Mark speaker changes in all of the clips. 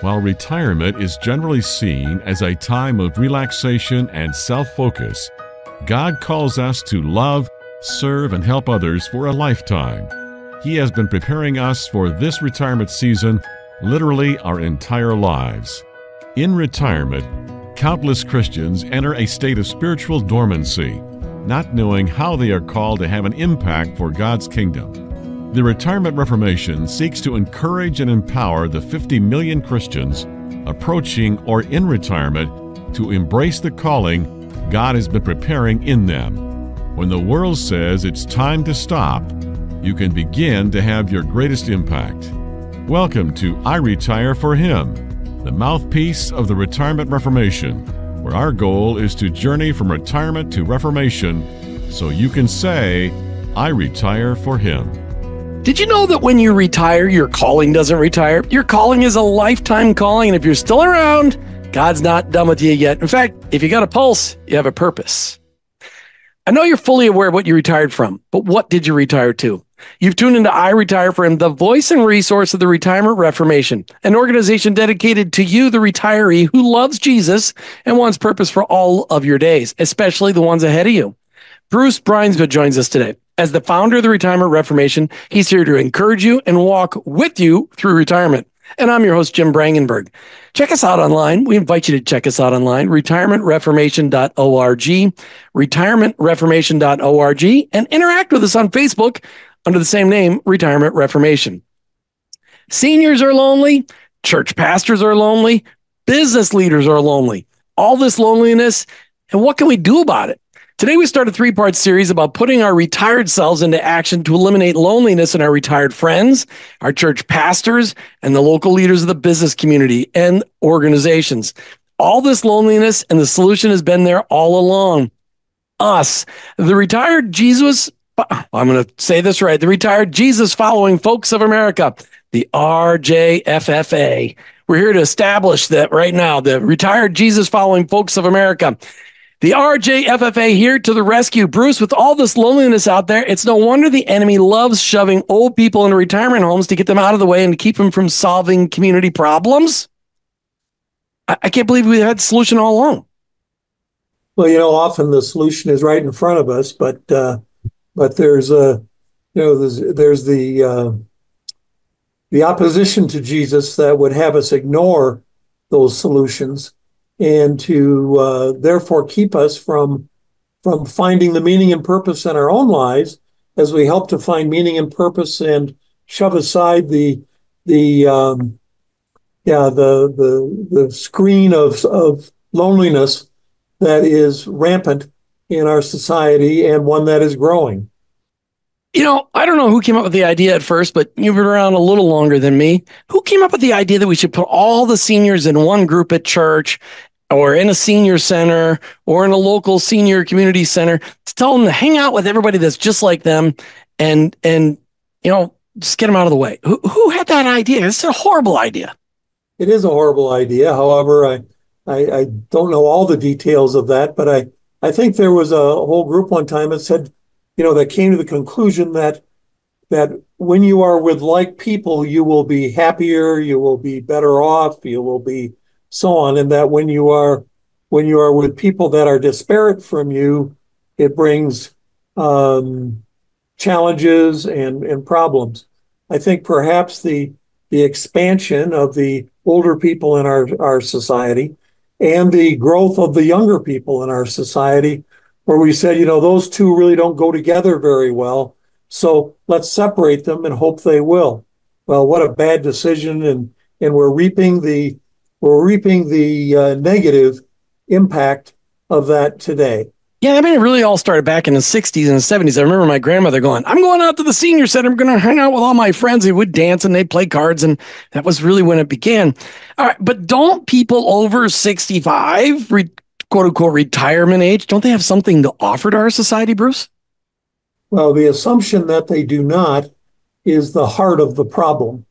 Speaker 1: While retirement is generally seen as a time of relaxation and self-focus, God calls us to love, serve, and help others for a lifetime. He has been preparing us for this retirement season literally our entire lives. In retirement, countless Christians enter a state of spiritual dormancy, not knowing how they are called to have an impact for God's kingdom. The Retirement Reformation seeks to encourage and empower the 50 million Christians approaching or in retirement to embrace the calling God has been preparing in them. When the world says it's time to stop, you can begin to have your greatest impact. Welcome to I Retire for Him, the mouthpiece of the Retirement Reformation, where our goal is to journey from retirement to reformation so you can say, I retire for Him.
Speaker 2: Did you know that when you retire, your calling doesn't retire? Your calling is a lifetime calling, and if you're still around, God's not done with you yet. In fact, if you got a pulse, you have a purpose. I know you're fully aware of what you retired from, but what did you retire to? You've tuned into I Retire for Him, the voice and resource of the Retirement Reformation, an organization dedicated to you, the retiree who loves Jesus and wants purpose for all of your days, especially the ones ahead of you. Bruce Bruinsma joins us today. As the founder of the Retirement Reformation, he's here to encourage you and walk with you through retirement. And I'm your host, Jim Brangenberg. Check us out online. We invite you to check us out online, retirementreformation.org, retirementreformation.org, and interact with us on Facebook under the same name, Retirement Reformation. Seniors are lonely, church pastors are lonely, business leaders are lonely. All this loneliness, and what can we do about it? Today, we start a three-part series about putting our retired selves into action to eliminate loneliness in our retired friends, our church pastors, and the local leaders of the business community and organizations. All this loneliness, and the solution has been there all along. Us, the retired Jesus, I'm going to say this right, the retired Jesus-following folks of America, the RJFFA. We're here to establish that right now, the retired Jesus-following folks of America. The RJFFA here to the rescue. Bruce, with all this loneliness out there, it's no wonder the enemy loves shoving old people into retirement homes to get them out of the way and to keep them from solving community problems. I can't believe we had the solution all along.
Speaker 3: Well, often the solution is right in front of us, but there's the opposition to Jesus that would have us ignore those solutions, and to therefore keep us from finding the meaning and purpose in our own lives as we help to find meaning and purpose and shove aside the screen of loneliness that is rampant in our society and one that is growing.
Speaker 2: I don't know who came up with the idea at first, but you've been around a little longer than me. Who came up with the idea that we should put all the seniors in one group at church or in a senior center or in a local senior community center to tell them to hang out with everybody that's just like them and just get them out of the way? Who had that idea? It's a horrible idea.
Speaker 3: It is a horrible idea. However, I don't know all the details of that, but I think there was a whole group one time that said, that came to the conclusion that when you are with like people, you will be happier, you will be better off, you will be so on, and that when you are with people that are disparate from you, it brings challenges and problems. I think perhaps the expansion of the older people in our society and the growth of the younger people in our society, where we said, those two really don't go together very well, so let's separate them and hope they will. Well, what a bad decision, and we're reaping the negative impact of that today.
Speaker 2: Yeah, it really all started back in the 60s and the 70s. I remember my grandmother going, I'm going out to the senior center. I'm going to hang out with all my friends. They would dance and they'd play cards. And that was really when it began. All right, but don't people over 65, quote unquote, retirement age, don't they have something to offer to our society, Bruce?
Speaker 3: Well, the assumption that they do not is the heart of the problem.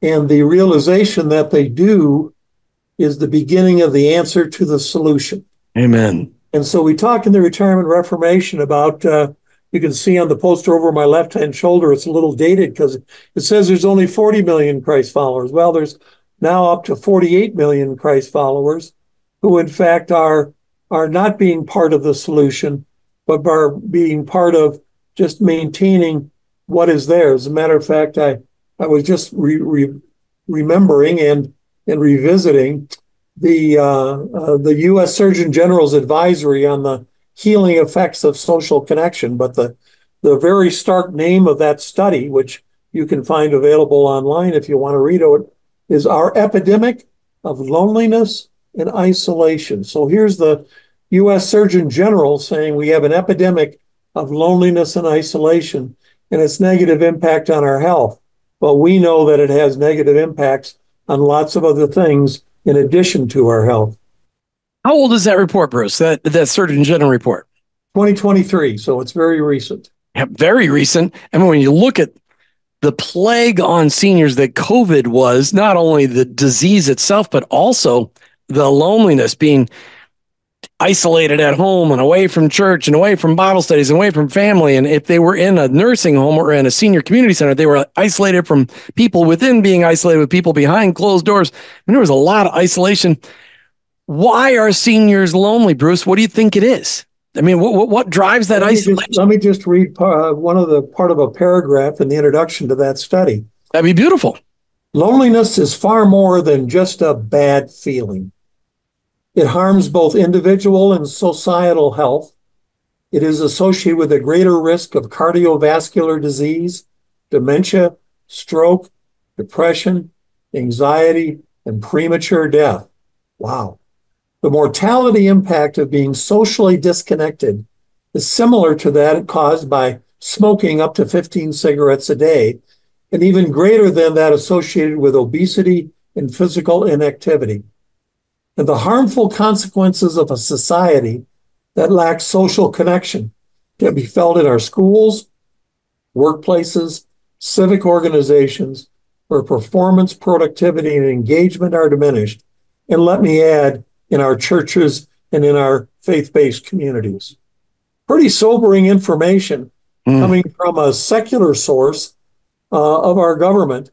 Speaker 3: And the realization that they do is the beginning of the answer to the solution.
Speaker 2: Amen.
Speaker 3: And so we talk in the Retirement Reformation about, you can see on the poster over my left-hand shoulder, it's a little dated because it says there's only 40 million Christ followers. Well, there's now up to 48 million Christ followers, who in fact are not being part of the solution, but are being part of just maintaining what is there. As a matter of fact, I was just remembering and revisiting the U.S. Surgeon General's advisory on the healing effects of social connection. But the very stark name of that study, which you can find available online if you want to read it, is Our Epidemic of Loneliness and Isolation. So here's the U.S. Surgeon General saying we have an epidemic of loneliness and isolation and its negative impact on our health. But we know that it has negative impacts on lots of other things in addition to our health.
Speaker 2: How old is that report, Bruce? That Surgeon General report?
Speaker 3: 2023, so it's very recent.
Speaker 2: Yeah, very recent. And when you look at the plague on seniors that COVID was, not only the disease itself, but also the loneliness, being isolated at home and away from church and away from Bible studies and away from family. And if they were in a nursing home or in a senior community center, they were isolated from people within, being isolated with people behind closed doors. And there was a lot of isolation. Why are seniors lonely, Bruce? What do you think it is? I mean, what drives that isolation?
Speaker 3: Let me just read part of a paragraph in the introduction to that study.
Speaker 2: That'd be beautiful.
Speaker 3: Loneliness is far more than just a bad feeling. It harms both individual and societal health. It is associated with a greater risk of cardiovascular disease, dementia, stroke, depression, anxiety, and premature death. Wow. The mortality impact of being socially disconnected is similar to that caused by smoking up to 15 cigarettes a day, and even greater than that associated with obesity and physical inactivity. And the harmful consequences of a society that lacks social connection can be felt in our schools, workplaces, civic organizations, where performance, productivity, and engagement are diminished. And let me add, in our churches and in our faith-based communities. Pretty sobering information coming from a secular source of our government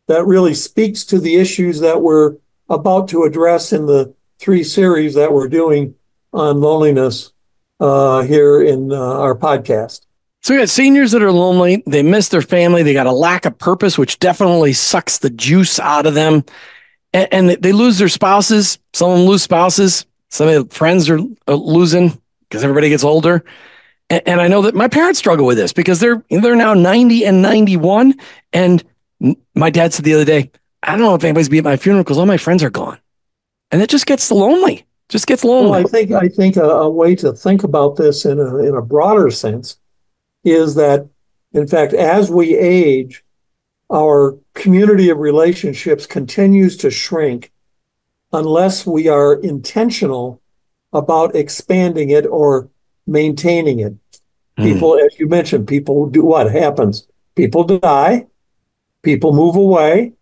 Speaker 3: that really speaks to the issues that we're about to address in the 3 series that we're doing on loneliness here in our podcast.
Speaker 2: So we got seniors that are lonely. They miss their family. They got a lack of purpose, which definitely sucks the juice out of them. And they lose their spouses. Some of them lose spouses. Some of their friends are losing because everybody gets older. And I know that my parents struggle with this because they're now 90 and 91. And my dad said the other day, I don't know if anybody's be at my funeral because all my friends are gone. And it just gets lonely. Well,
Speaker 3: I think a way to think about this in a broader sense is that, in fact, as we age, our community of relationships continues to shrink unless we are intentional about expanding it or maintaining it. People, as you mentioned, people do what happens? People die, people move away,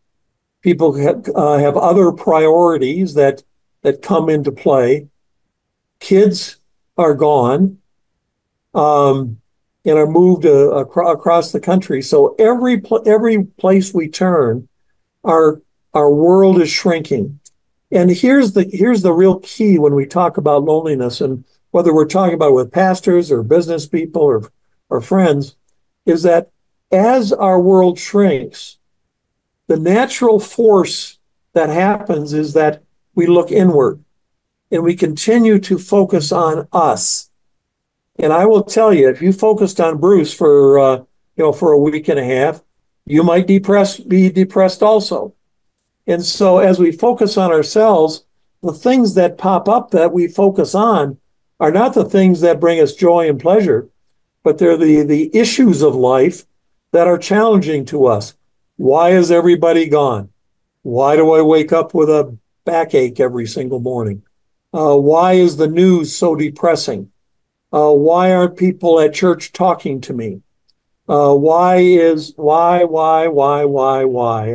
Speaker 3: people have other priorities that come into play. Kids are gone. And are moved across the country. So every place we turn, our world is shrinking. And here's the real key when we talk about loneliness, and whether we're talking about with pastors or business people or friends, is that as our world shrinks, the natural force that happens is that we look inward and we continue to focus on us. And I will tell you, if you focused on Bruce for a week and a half, you might be depressed also. And so as we focus on ourselves, the things that pop up that we focus on are not the things that bring us joy and pleasure, but they're the issues of life that are challenging to us. Why is everybody gone? Why do I wake up with a backache every single morning? Why is the news so depressing? Why aren't people at church talking to me? Why? And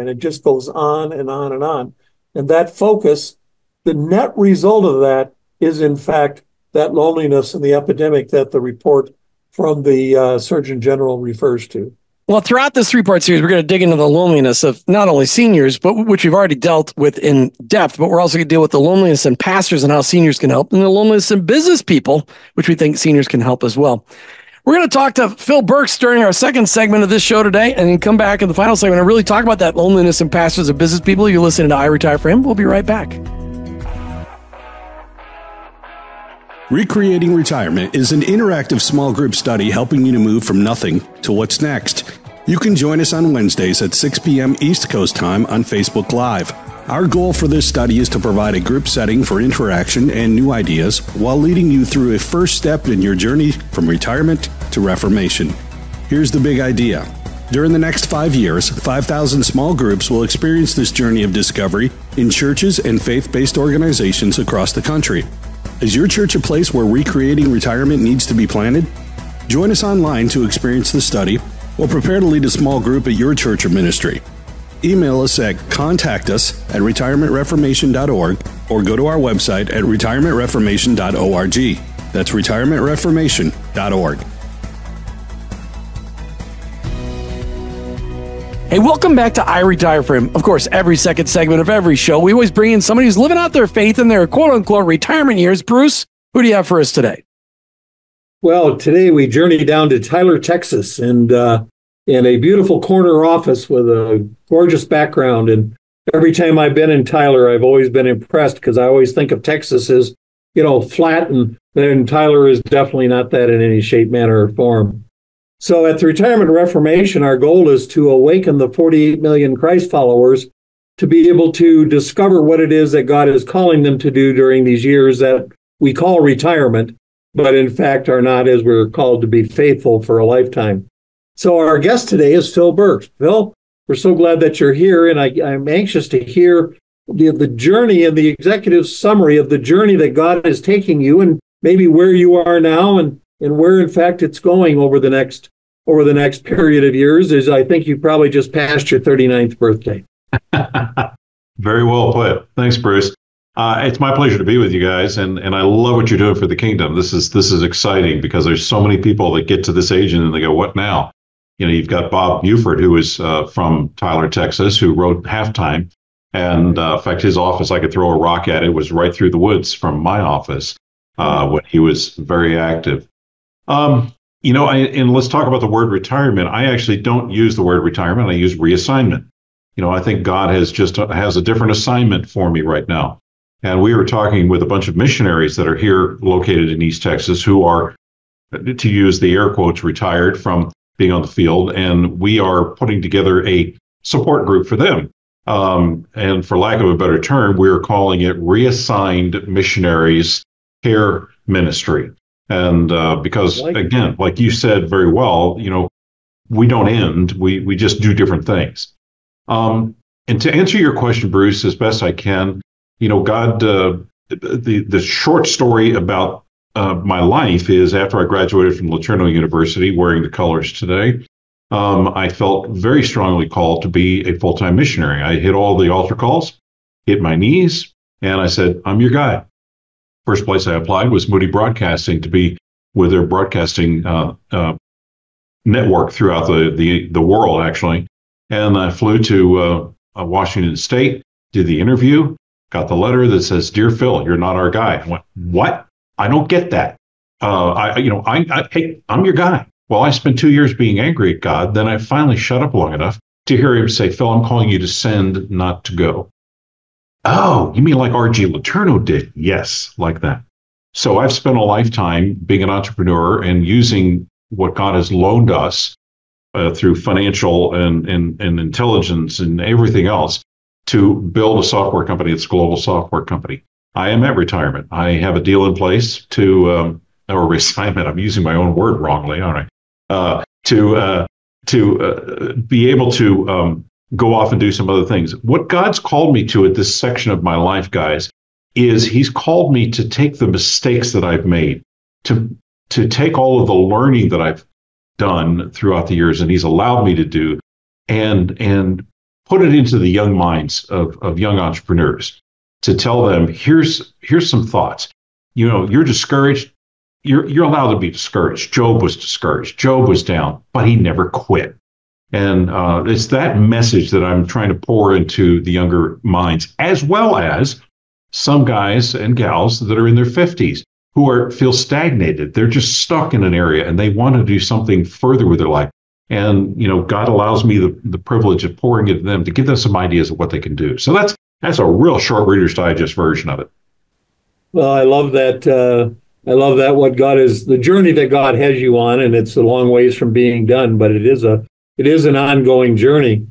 Speaker 3: it just goes on and on and on. And that focus, the net result of that is, in fact, that loneliness and the epidemic that the report from the Surgeon General refers to.
Speaker 2: Well, throughout this three-part series, we're going to dig into the loneliness of not only seniors, but which we've already dealt with in depth, but we're also going to deal with the loneliness in pastors and how seniors can help, and the loneliness in business people, which we think seniors can help as well. We're going to talk to Phil Burks during our second segment of this show today, and then come back in the final segment and really talk about that loneliness in pastors and business people. You're listening to I Retire For Him. We'll be right back.
Speaker 4: Recreating Retirement is an interactive small group study helping you to move from nothing to what's next. You can join us on Wednesdays at 6 p.m. East Coast time on Facebook Live. Our goal for this study is to provide a group setting for interaction and new ideas while leading you through a first step in your journey from retirement to reformation. Here's the big idea. During the next 5 years, 5,000 small groups will experience this journey of discovery in churches and faith-based organizations across the country. Is your church a place where recreating retirement needs to be planted? Join us online to experience the study or prepare to lead a small group at your church or ministry. Email us at contactus@retirementreformation.org or go to our website at retirementreformation.org. That's retirementreformation.org.
Speaker 2: Hey, welcome back to I Retire For Him. Of course, every second segment of every show, we always bring in somebody who's living out their faith in their quote-unquote retirement years. Bruce, who do you have for us today?
Speaker 3: Well, today we journey down to Tyler, Texas, and in a beautiful corner office with a gorgeous background. And every time I've been in Tyler, I've always been impressed because I always think of Texas as, flat, and then Tyler is definitely not that in any shape, manner, or form. So at the Retirement Reformation, our goal is to awaken the 48 million Christ followers to be able to discover what it is that God is calling them to do during these years that we call retirement, but in fact are not, as we're called to be faithful for a lifetime. So our guest today is Phil Burks. Phil, we're so glad that you're here, and I'm anxious to hear the journey and the executive summary of the journey that God is taking you, and maybe where you are now and where, in fact, it's going over the next period of years. Is I think you probably just passed your 39th birthday.
Speaker 5: Very well put. Thanks, Bruce. It's my pleasure to be with you guys, and I love what you're doing for the kingdom. This is exciting because there's so many people that get to this age and they go, "What now?" You've got Bob Buford, who is from Tyler, Texas, who wrote Halftime, and in fact, his office, I could throw a rock at it, was right through the woods from my office when he was very active. And let's talk about the word retirement. I actually don't use the word retirement. I use reassignment. I think God has a different assignment for me right now. And we were talking with a bunch of missionaries that are here located in East Texas who are, to use the air quotes, retired from being on the field. And we are putting together a support group for them. And for lack of a better term, we're calling it Reassigned Missionaries Care Ministry. And because, again, like you said very well, we don't end, we just do different things. And to answer your question, Bruce, as best I can, God, the short story about my life is after I graduated from LeTourneau University, wearing the colors today, I felt very strongly called to be a full-time missionary. I hit all the altar calls, hit my knees, and I said, "I'm your guy." First place I applied was Moody Broadcasting to be with their broadcasting network throughout the world, actually. And I flew to Washington State, did the interview, got the letter that says, "Dear Phil, you're not our guy." I went, "What? I don't get that. Hey, I'm your guy." Well, I spent 2 years being angry at God. Then I finally shut up long enough to hear him say, "Phil, I'm calling you to send, not to go." "Oh, you mean like R.J. LeTourneau did?" "Yes, like that." So I've spent a lifetime being an entrepreneur and using what God has loaned us through financial and intelligence and everything else to build a software company. It's a global software company. I am at retirement. I have a deal in place or reassignment. I'm using my own word wrongly, aren't I? To be able to go off and do some other things. What God's called me to at this section of my life, guys, is he's called me to take the mistakes that I've made, to take all of the learning that I've done throughout the years, and he's allowed me to do, and put it into the young minds of young entrepreneurs to tell them, here's some thoughts. You're discouraged. You're allowed to be discouraged. Job was discouraged. Job was down, but he never quit. And it's that message that I'm trying to pour into the younger minds, as well as some guys and gals that are in their 50s who feel stagnated. They're just stuck in an area and they want to do something further with their life. And, God allows me the privilege of pouring into them to give them some ideas of what they can do. So that's a real short Reader's Digest version of it.
Speaker 3: Well, I love that. What God is, the journey that God has you on, and it's a long ways from being done, but it is an ongoing journey.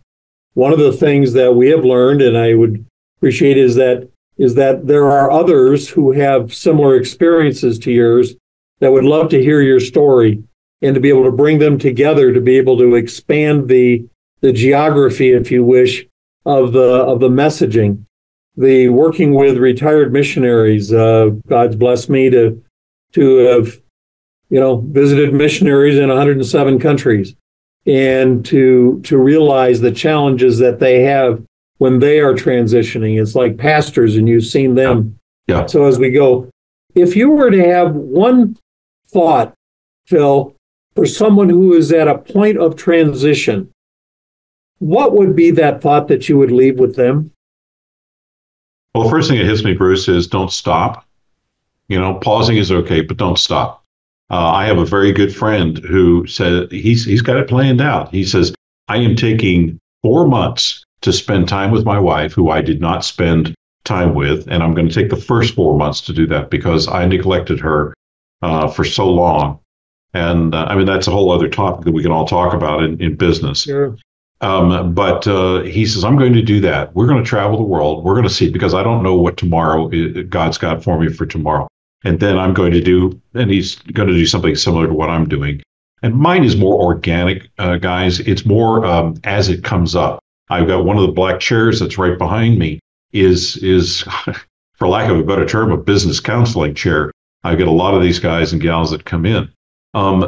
Speaker 3: One of the things that we have learned, and I would appreciate, is that there are others who have similar experiences to yours that would love to hear your story and to be able to bring them together to be able to expand the geography, if you wish, of the messaging. The working with retired missionaries, God's blessed me to have, visited missionaries in 107 countries, and to realize the challenges that they have when they are transitioning. It's like pastors, and you've seen them.
Speaker 5: Yeah.
Speaker 3: So as we go, if you were to have one thought, Phil, for someone who is at a point of transition, what would be that thought that you would leave with them?
Speaker 5: Well, the first thing that hits me, Bruce, is don't stop. Pausing is okay, but don't stop. I have a very good friend who said he's got it planned out. He says, I am taking 4 months to spend time with my wife, who I did not spend time with, and I'm going to take the first 4 months to do that because I neglected her for so long. And that's a whole other topic that we can all talk about in business.
Speaker 3: Sure.
Speaker 5: But he says, I'm going to do that. We're going to travel the world. We're going to see, because I don't know what tomorrow God's got for me for tomorrow. And then I'm going to do, and he's going to do something similar to what I'm doing. And mine is more organic, guys. It's more as it comes up. I've got one of the black chairs that's right behind me is for lack of a better term, a business counseling chair. I get a lot of these guys and gals that come in.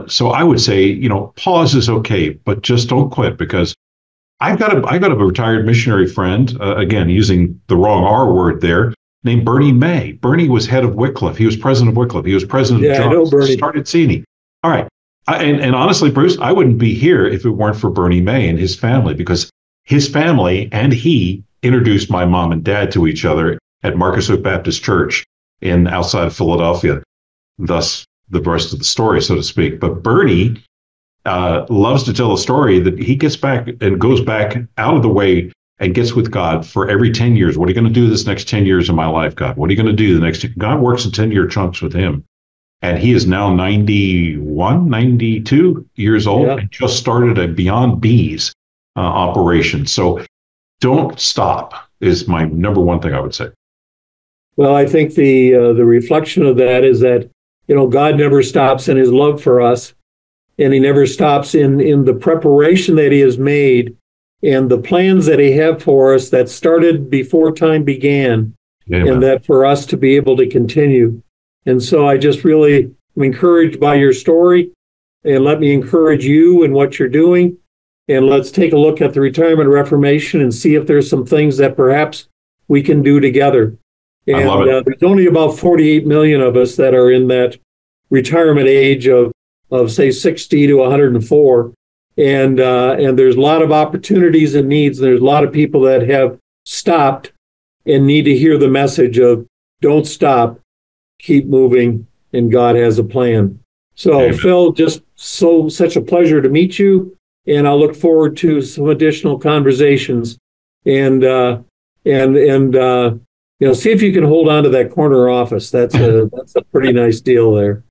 Speaker 5: So I would say, pause is okay, but just don't quit, because I've got a retired missionary friend, again, using the wrong R word there, named Bernie May. Bernie was head of Wycliffe. He was president of Wycliffe. He was president of John.
Speaker 3: I know Bernie.
Speaker 5: Started Cini. All right. And honestly, Bruce, I wouldn't be here if it weren't for Bernie May and his family, because his family and he introduced my mom and dad to each other at Marcus Oak Baptist Church outside of Philadelphia. Thus, the rest of the story, so to speak. But Bernie loves to tell a story that he gets back and goes back out of the way and gets with God for every 10 years. What are you going to do this next 10 years of my life, God? What are you going to do the next? God works in 10-year chunks with him. And he is now 91, 92 years old, and just started a Beyond Bees operation. So don't stop is my number one thing I would say.
Speaker 3: Well, I think the reflection of that is that, God never stops in his love for us, and he never stops in the preparation that he has made and the plans that he have for us that started before time began. Amen. And that for us to be able to continue. And so I just really am encouraged by your story, and let me encourage you in what you're doing. And let's take a look at the Retirement Reformation and see if there's some things that perhaps we can do together. And there's only about 48 million of us that are in that retirement age of say 60 to 104. And there's a lot of opportunities and needs. There's a lot of people that have stopped and need to hear the message of don't stop, keep moving, and God has a plan. So, Amen. Phil, just such a pleasure to meet you, and I'll look forward to some additional conversations. And see if you can hold on to that corner office. That's a pretty nice deal there.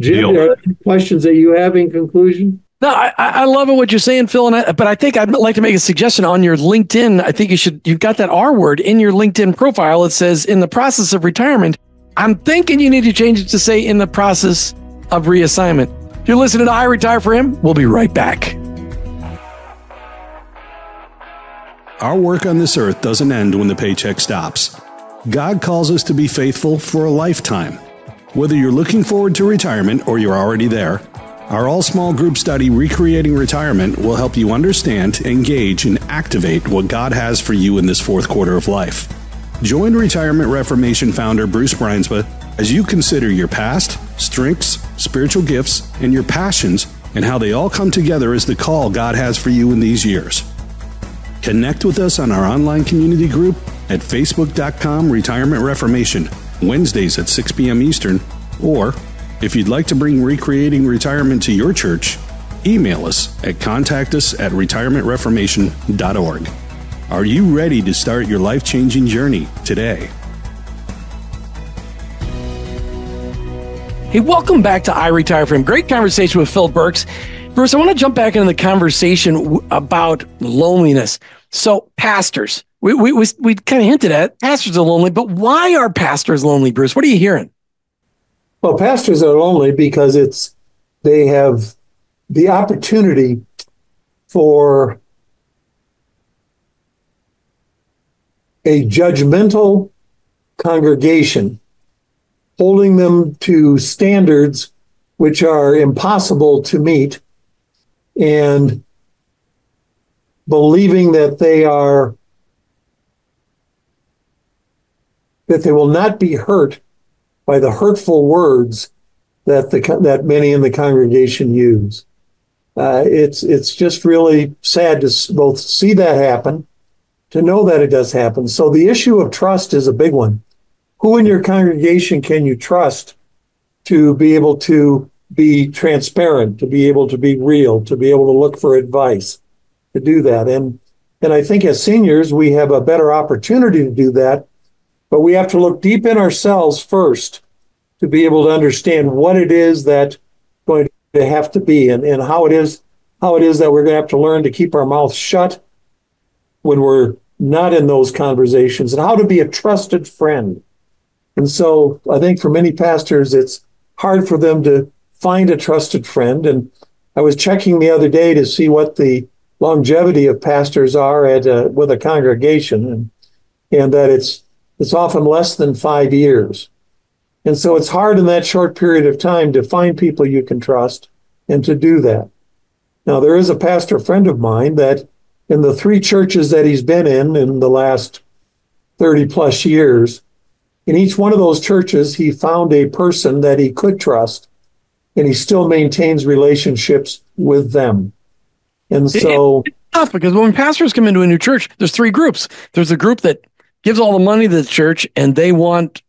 Speaker 3: Jim, are there any questions that you have in conclusion?
Speaker 2: No, I love what you're saying, Phil, but I think I'd like to make a suggestion on your LinkedIn. I think you've got that R word in your LinkedIn profile. It says, in the process of retirement. I'm thinking you need to change it to say, in the process of reassignment. You're listening to I Retire for Him. We'll be right back.
Speaker 4: Our work on this earth doesn't end when the paycheck stops. God calls us to be faithful for a lifetime. Whether you're looking forward to retirement or you're already there, our all-small group study, Recreating Retirement, will help you understand, engage, and activate what God has for you in this fourth quarter of life. Join Retirement Reformation founder Bruce Bruinsma as you consider your past, strengths, spiritual gifts, and your passions and how they all come together as the call God has for you in these years. Connect with us on our online community group at facebook.com/Retirement Reformation, Wednesdays at 6 p.m. Eastern, or if you'd like to bring Recreating Retirement to your church, email us at contactus@retirementreformation.org. Are you ready to start your life-changing journey today?
Speaker 2: Hey, welcome back to I Retire From. Great conversation with Phil Burks. Bruce, I want to jump back into the conversation about loneliness. So pastors, we kind of hinted at pastors are lonely, but why are pastors lonely, Bruce? What are you hearing?
Speaker 3: Well, pastors are lonely because they have the opportunity for a judgmental congregation holding them to standards which are impossible to meet, and believing that they will not be hurt by the hurtful words that many in the congregation use. It's just really sad to both see that happen, to know that it does happen. So the issue of trust is a big one. Who in your congregation can you trust to be able to be transparent, to be able to be real, to be able to look for advice, to do that? And I think as seniors, we have a better opportunity to do that, but we have to look deep in ourselves first to be able to understand what it is that's going to have to be, and how it is that we're going to have to learn to keep our mouths shut when we're not in those conversations, and how to be a trusted friend. And so I think for many pastors, it's hard for them to find a trusted friend. And I was checking the other day to see what the longevity of pastors are with a congregation, and that it's often less than 5 years. And so it's hard in that short period of time to find people you can trust and to do that. Now, there is a pastor friend of mine that in the 3 churches that he's been in the last 30 plus years, in each one of those churches, he found a person that he could trust, and he still maintains relationships with them. And so
Speaker 2: it's tough because when pastors come into a new church, there's 3 groups. There's a group that gives all the money to the church, and they want,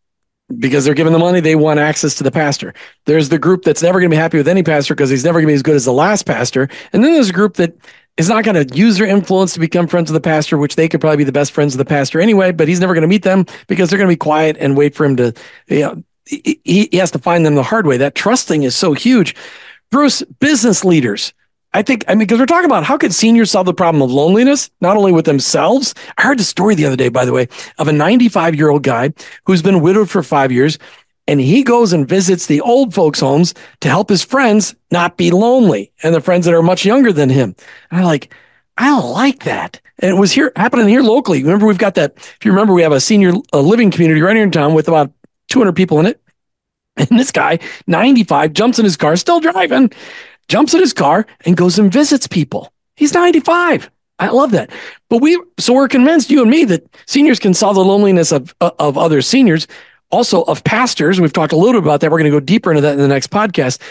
Speaker 2: because they're given the money, they want access to the pastor. There's the group that's never going to be happy with any pastor because he's never going to be as good as the last pastor. And then there's a group that is not going to use their influence to become friends of the pastor, which they could probably be the best friends of the pastor anyway, but he's never going to meet them because they're going to be quiet and wait for him to, he has to find them the hard way. That trusting is so huge. Bruce, business leaders, because we're talking about how could seniors solve the problem of loneliness, not only with themselves. I heard a story the other day, by the way, of a 95-year-old guy who's been widowed for 5 years, and he goes and visits the old folks' homes to help his friends not be lonely, and the friends that are much younger than him. And I don't like that. And it was happening here locally. Remember, we've got that. If you remember, we have a senior living community right here in town with about 200 people in it. And this guy, 95, jumps in his car, still driving, jumps in his car and goes and visits people. He's 95. I love that. But we're convinced, you and me, that seniors can solve the loneliness of other seniors, also of pastors. We've talked a little bit about that. We're going to go deeper into that in the next podcast.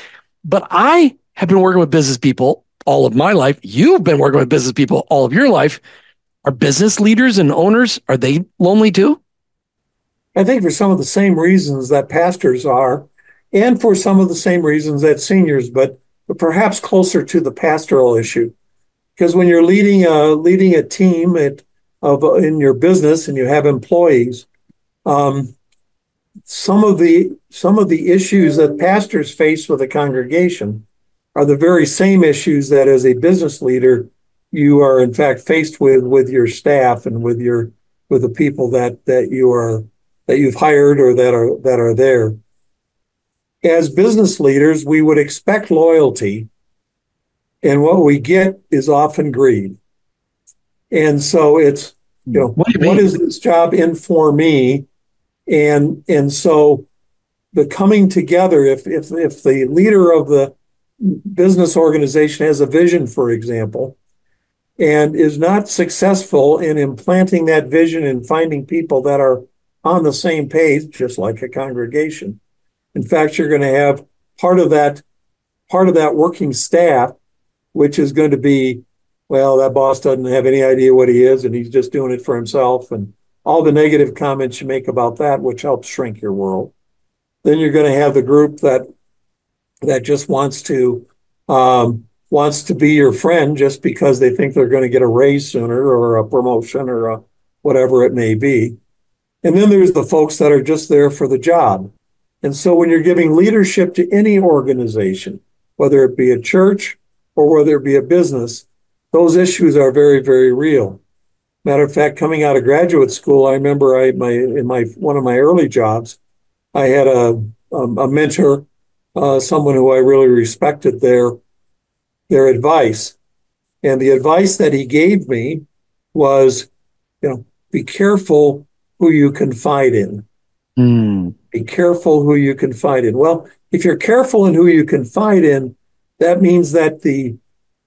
Speaker 2: But I have been working with business people all of my life. You've been working with business people all of your life. Are business leaders and owners, are they lonely too?
Speaker 3: I think for some of the same reasons that pastors are, and for some of the same reasons that seniors, but perhaps closer to the pastoral issue. Because when you're leading a team in your business and you have employees, some of the issues that pastors face with a congregation are the very same issues that as a business leader you are in fact faced with your staff and with the people that you've hired or that are there. As business leaders, we would expect loyalty, and what we get is often greed. And so it's, what is this job in for me? And so the coming together, if the leader of the business organization has a vision, for example, and is not successful in implanting that vision and finding people that are on the same page, just like a congregation. In fact, you're going to have part of that part of that working staff, which is going to be, well, that boss doesn't have any idea what he is and he's just doing it for himself, and all the negative comments you make about that, which helps shrink your world. Then you're going to have the group that just wants to be your friend just because they think they're going to get a raise sooner or a promotion or whatever it may be. And then there's the folks that are just there for the job. And so when you're giving leadership to any organization, whether it be a church or whether it be a business, those issues are very, very real. Matter of fact, coming out of graduate school, I remember in one of my early jobs, I had a mentor, someone who I really respected their advice. And the advice that he gave me was, be careful who you confide in. Be careful who you confide in. Well, if you're careful in who you confide in, that means that the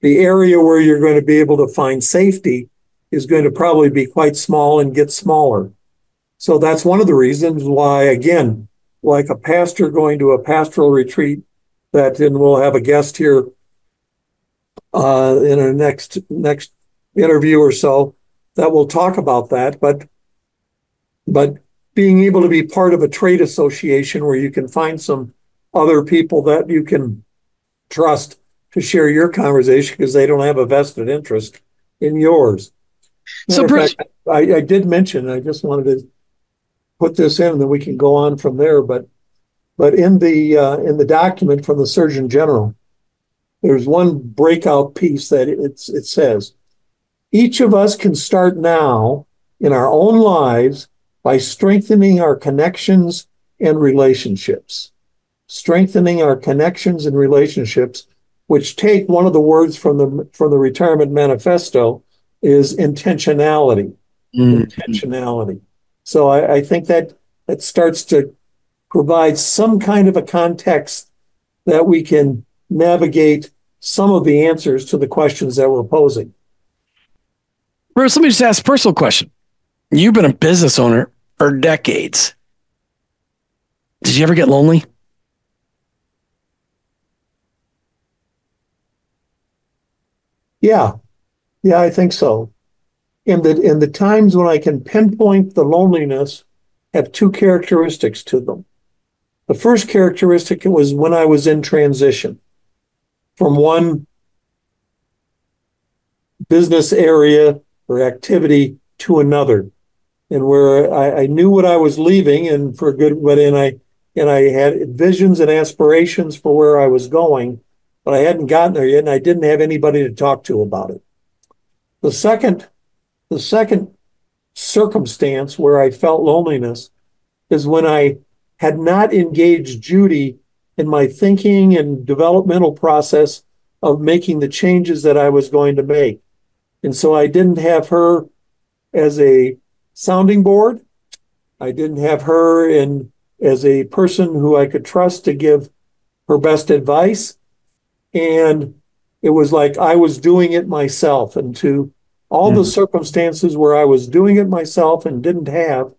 Speaker 3: area where you're going to be able to find safety is going to probably be quite small and get smaller. So that's one of the reasons why, again, like a pastor going to a pastoral retreat, and we'll have a guest here in our next interview or so that will talk about that. But being able to be part of a trade association where you can find some other people that you can trust to share your conversation because they don't have a vested interest in yours.
Speaker 2: So, Bruce,
Speaker 3: I did mention, I just wanted to put this in and then we can go on from there. But in the document from the Surgeon General, there's one breakout piece that it says, each of us can start now in our own lives by strengthening our connections and relationships. Strengthening our connections and relationships, which take one of the words from the Retirement Manifesto, is intentionality. Intentionality. So I think that starts to provide some kind of a context that we can navigate some of the answers to the questions that we're posing.
Speaker 2: Bruce, let me just ask a personal question. You've been a business owner for decades. Did you ever get lonely?
Speaker 3: Yeah, I think so. And the times when I can pinpoint the loneliness have two characteristics to them. The first characteristic was when I was in transition from one business area or activity to another, and where I knew what I was leaving, and for good, and I had visions and aspirations for where I was going, but I hadn't gotten there yet, and I didn't have anybody to talk to about it. The second circumstance where I felt loneliness is when I had not engaged Judy in my thinking and developmental process of making the changes that I was going to make. And so I didn't have her as a sounding board. I didn't have her as a person who I could trust to give her best advice. And it was like I was doing it myself. And to all the circumstances where I was doing it myself and didn't have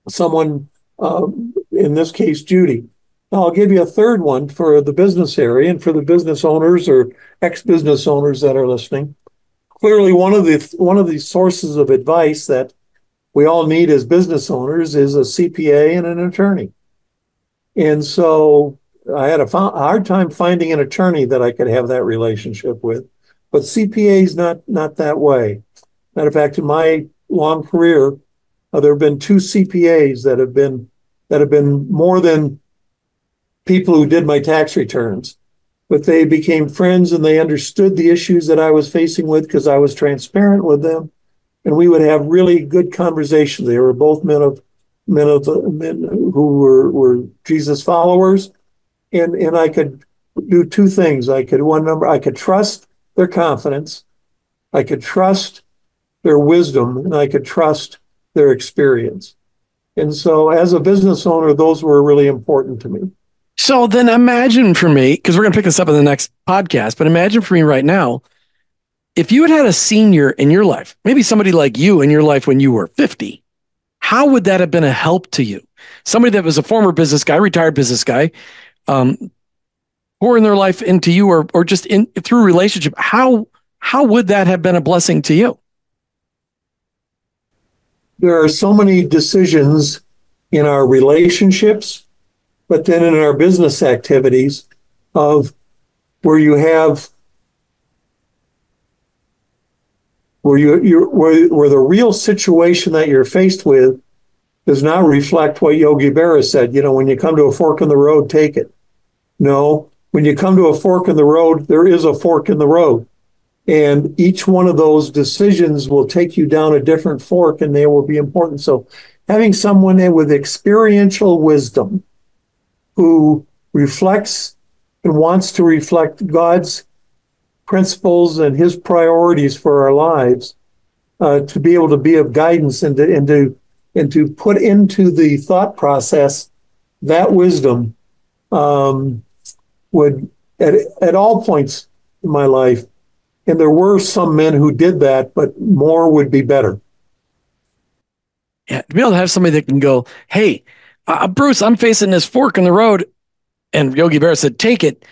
Speaker 3: someone, in this case, Judy. Now, I'll give you a third one for the business area and for the business owners or ex-business owners that are listening. Clearly, one of the sources of advice that we all need as business owners is a CPA and an attorney. And so I had a hard time finding an attorney that I could have that relationship with. But CPA is not that way. Matter of fact, in my long career, there have been two CPAs that have been more than people who did my tax returns. But they became friends and they understood the issues that I was facing with because I was transparent with them, and we would have really good conversations. They were both men who were Jesus followers, and I could do two things. I could trust their confidence, I could trust their wisdom, and I could trust their experience. And so as a business owner, those were really important to me.
Speaker 2: So then imagine for me, because we're going to pick this up in the next podcast, but imagine for me right now, if you had a senior in your life, maybe somebody like you in your life when you were 50, how would that have been a help to you? Somebody that was a former business guy, retired business guy, pouring their life into you, or just through relationship, how would that have been a blessing to you?
Speaker 3: There are so many decisions in our relationships, but then in our business activities of where you have where the real situation that you're faced with does not reflect what Yogi Berra said. When you come to a fork in the road, take it. No, when you come to a fork in the road, there is a fork in the road. And each one of those decisions will take you down a different fork, and they will be important. So having someone with experiential wisdom who reflects and wants to reflect God's principles and his priorities for our lives, to be able to be of guidance and to put into the thought process that wisdom, would at all points in my life. And there were some men who did that, but more would be better.
Speaker 2: Yeah, to be able to have somebody that can go, hey, Bruce, I'm facing this fork in the road. And Yogi Berra said, take it,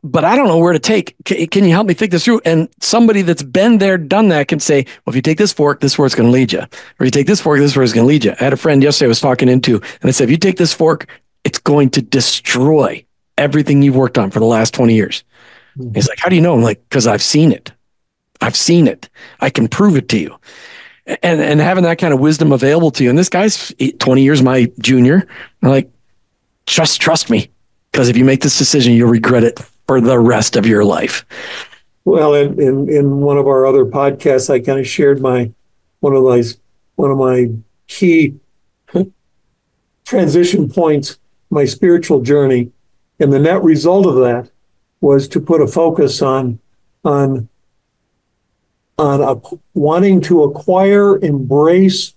Speaker 2: but I don't know where to take. Can you help me think this through? And somebody that's been there, done that can say, well, if you take this fork, this is where it's going to lead you. Or you take this fork, this is where it's going to lead you. I had a friend yesterday I was talking into, and I said, if you take this fork, it's going to destroy everything you've worked on for the last 20 years. Mm-hmm. He's like, how do you know? I'm like, because I've seen it. I've seen it. I can prove it to you. And having that kind of wisdom available to you. And this guy's 20 years my junior. I'm like, just trust me. Because if you make this decision, you'll regret it for the rest of your life.
Speaker 3: Well, in one of our other podcasts, I kind of shared one of my key transition points, my spiritual journey, and the net result of that was to put a focus on wanting to acquire, embrace,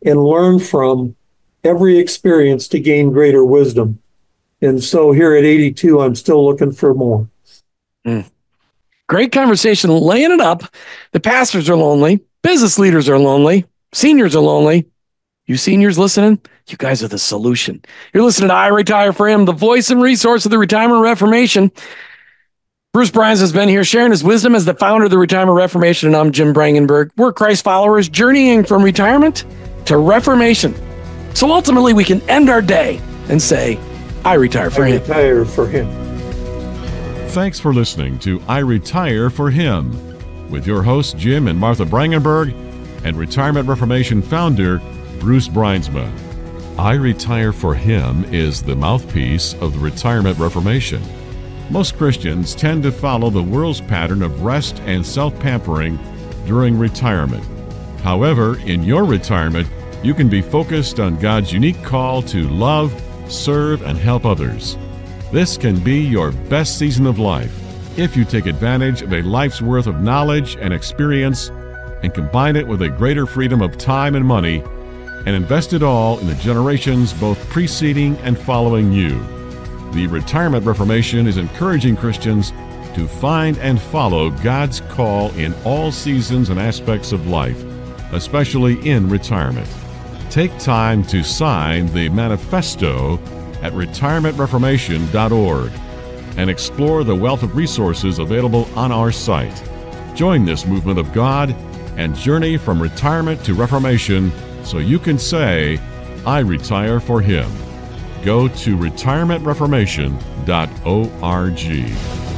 Speaker 3: and learn from every experience to gain greater wisdom. And so here at 82, I'm still looking for more.
Speaker 2: Great conversation, laying it up. The pastors are lonely. Business leaders are lonely. Seniors are lonely. You seniors listening, you guys are the solution. You're listening to I Retire for Him, the voice and resource of the Retirement Reformation. Bruce Bruinsma has been here sharing his wisdom as the founder of the Retirement Reformation, and I'm Jim Brangenberg. We're Christ followers journeying from retirement to reformation. So ultimately, we can end our day and say, I retire for Him.
Speaker 3: I retire for Him.
Speaker 1: Thanks for listening to I Retire for Him with your hosts Jim and Martha Brangenberg and Retirement Reformation founder Bruce Bruinsma. I Retire for Him is the mouthpiece of the Retirement Reformation. Most Christians tend to follow the world's pattern of rest and self-pampering during retirement. However, in your retirement, you can be focused on God's unique call to love, serve, and help others. This can be your best season of life if you take advantage of a life's worth of knowledge and experience and combine it with a greater freedom of time and money and invest it all in the generations both preceding and following you. The Retirement Reformation is encouraging Christians to find and follow God's call in all seasons and aspects of life, especially in retirement. Take time to sign the manifesto at retirementreformation.org and explore the wealth of resources available on our site. Join this movement of God and journey from retirement to reformation so you can say, I retire for Him. Go to retirementreformation.org.